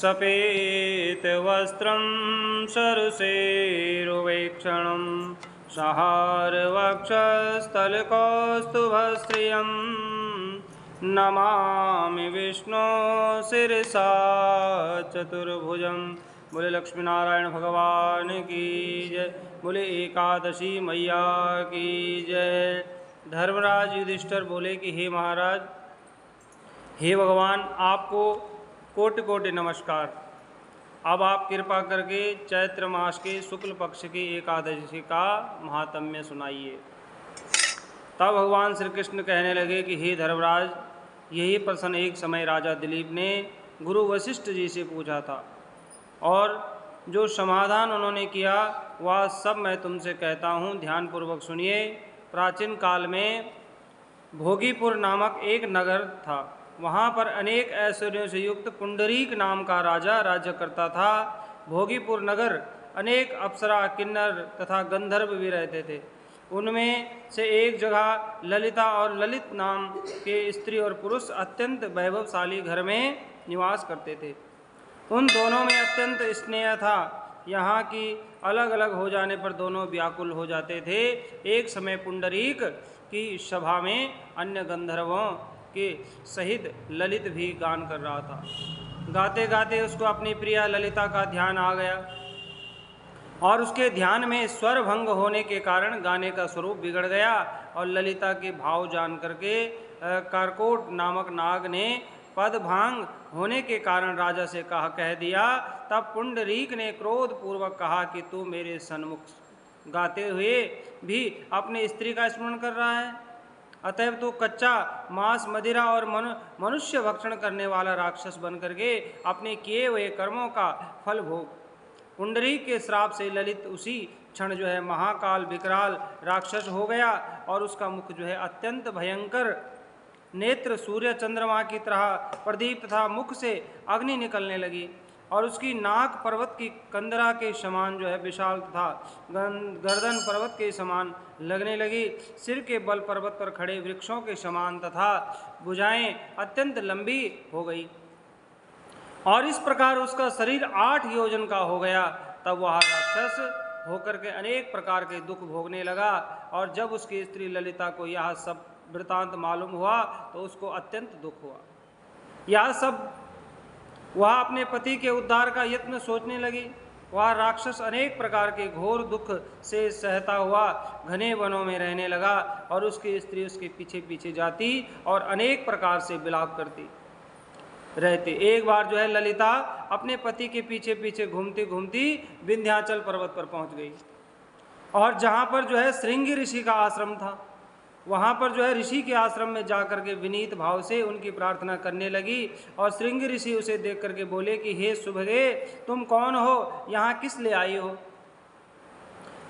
सपेतवस्त्रं सरुषेरुवेक्षणं सहारवक्षस्थलकौस्तुभश्रियं नमामि विष्णु शिरसा चतुर्भुजं। बोले लक्ष्मी नारायण भगवान की जय। बोले एकादशी मैया की जय। धर्मराज युधिष्ठिर बोले कि हे महाराज, हे भगवान, आपको कोटि कोटि नमस्कार। अब आप कृपा करके चैत्र मास के शुक्ल पक्ष की एकादशी का महात्म्य सुनाइए। तब भगवान श्री कृष्ण कहने लगे कि हे धर्मराज, यही प्रश्न एक समय राजा दिलीप ने गुरु वशिष्ठ जी से पूछा था और जो समाधान उन्होंने किया वह सब मैं तुमसे कहता हूँ, ध्यानपूर्वक सुनिए। प्राचीन काल में भोगीपुर नामक एक नगर था। वहाँ पर अनेक ऐश्वर्यों से युक्त पुंडरीक नाम का राजा राज्य करता था। भोगीपुर नगर अनेक अप्सरा, किन्नर तथा गंधर्व भी रहते थे। उनमें से एक जगह ललिता और ललित नाम के स्त्री और पुरुष अत्यंत वैभवशाली घर में निवास करते थे। उन दोनों में अत्यंत स्नेह था। यहाँ की अलग अलग हो जाने पर दोनों व्याकुल हो जाते थे। एक समय पुंडरीक की सभा में अन्य गंधर्वों के सहित ललित भी गान कर रहा था। गाते गाते उसको अपनी प्रिया ललिता का ध्यान आ गया और उसके ध्यान में स्वर भंग होने के कारण गाने का स्वरूप बिगड़ गया और ललिता के भाव जान करके कारकोट नामक नाग ने पदभांग होने के कारण राजा से कह दिया। तब पुंडरीक ने क्रोध पूर्वक कहा कि तू मेरे सन्मुख गाते हुए भी अपने स्त्री का स्मरण कर रहा है, अतएव तो कच्चा मांस, मदिरा और मनुष्य भक्षण करने वाला राक्षस बन करके अपने किए हुए कर्मों का फल भोग। पुंडरीक के श्राप से ललित उसी क्षण जो है महाकाल विकराल राक्षस हो गया और उसका मुख जो है अत्यंत भयंकर, नेत्र सूर्य चंद्रमा की तरह प्रदीप तथा मुख से अग्नि निकलने लगी और उसकी नाक पर्वत की कंदरा के समान जो है विशाल तथा गर्दन पर्वत के समान लगने लगी। सिर के बल पर्वत पर खड़े वृक्षों के समान तथा भुजाएं अत्यंत लंबी हो गई और इस प्रकार उसका शरीर 8 योजन का हो गया। तब वह राक्षस होकर के अनेक प्रकार के दुख भोगने लगा और जब उसकी स्त्री ललिता को यह सब वृतांत मालूम हुआ तो उसको अत्यंत दुख हुआ। यह सब वह अपने पति के उद्धार का यत्न सोचने लगी। वह राक्षस अनेक प्रकार के घोर दुख से सहता हुआ घने वनों में रहने लगा और उसकी स्त्री उसके पीछे पीछे जाती और अनेक प्रकार से विलाप करती रहती। एक बार जो है ललिता अपने पति के पीछे पीछे घूमती घूमती विंध्याचल पर्वत पर पहुंच गई और जहाँ पर जो है श्रृंगी ऋषि का आश्रम था, वहाँ पर जो है ऋषि के आश्रम में जाकर के विनीत भाव से उनकी प्रार्थना करने लगी और श्रृंगी ऋषि उसे देख करके बोले कि हे सुभगे, तुम कौन हो, यहाँ किस लिए आई हो?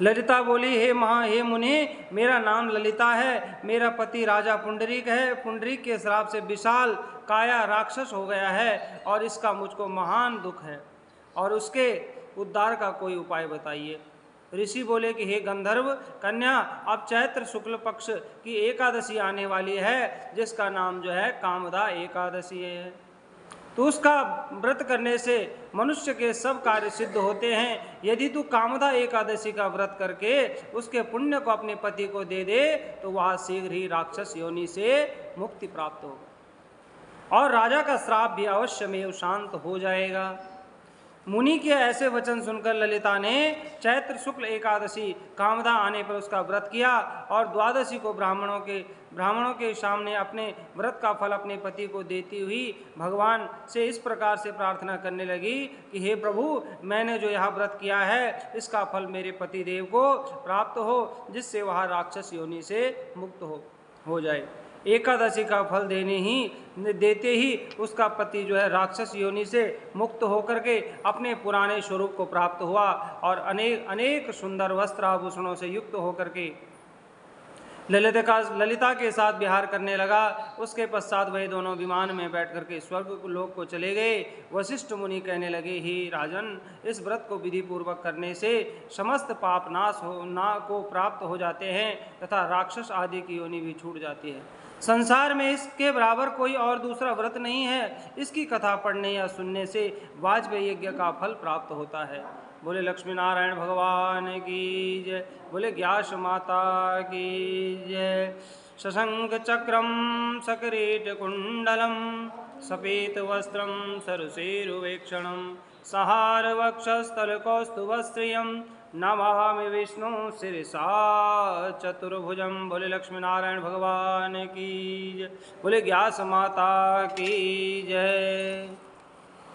ललिता बोली, हे मुनि, मेरा नाम ललिता है। मेरा पति राजा पुंडरीक है। पुंडरीक के श्राप से विशाल काया राक्षस हो गया है और इसका मुझको महान दुख है और उसके उद्धार का कोई उपाय बताइए। ऋषि बोले कि हे गंधर्व कन्या, अब चैत्र शुक्ल पक्ष की एकादशी आने वाली है जिसका नाम जो है कामदा एकादशी है। तो उसका व्रत करने से मनुष्य के सब कार्य सिद्ध होते हैं। यदि तू कामदा एकादशी का व्रत करके उसके पुण्य को अपने पति को दे दे तो वह शीघ्र ही राक्षस योनि से मुक्ति प्राप्त होगा और राजा का श्राप भी अवश्य में शांत हो जाएगा। मुनि के ऐसे वचन सुनकर ललिता ने चैत्र शुक्ल एकादशी कामदा आने पर उसका व्रत किया और द्वादशी को ब्राह्मणों के सामने अपने व्रत का फल अपने पति को देती हुई भगवान से इस प्रकार से प्रार्थना करने लगी कि हे प्रभु, मैंने जो यह व्रत किया है इसका फल मेरे पति देव को प्राप्त हो जिससे वह राक्षस योनि से मुक्त हो जाए। एकादशी का फल देते ही उसका पति जो है राक्षस योनि से मुक्त होकर के अपने पुराने स्वरूप को प्राप्त हुआ और अनेक सुंदर वस्त्र आभूषणों से युक्त होकर के ललिता के साथ विहार करने लगा। उसके पश्चात वह दोनों विमान में बैठ करके स्वर्ग लोक को चले गए। वशिष्ठ मुनि कहने लगे, हे राजन, इस व्रत को विधि पूर्वक करने से समस्त पाप नाश को प्राप्त हो जाते हैं तथा राक्षस आदि की योनि भी छूट जाती है। संसार में इसके बराबर कोई और दूसरा व्रत नहीं है। इसकी कथा पढ़ने या सुनने से वाजपेयी यज्ञ का फल प्राप्त होता है। बोले लक्ष्मी नारायण भगवान की जय। बोले ग्यास माता की जय। शशंक चक्रम सकरीट कुंडलम सपेत वस्त्रम सरुसेरुवेक्षणम सहार वक्षस्थल कौस्तुभश्रियम नमामि विष्णु शिरसा चतुर्भुजम। बोले लक्ष्मी नारायण भगवान की जय। बोले ग्यास माता की जय।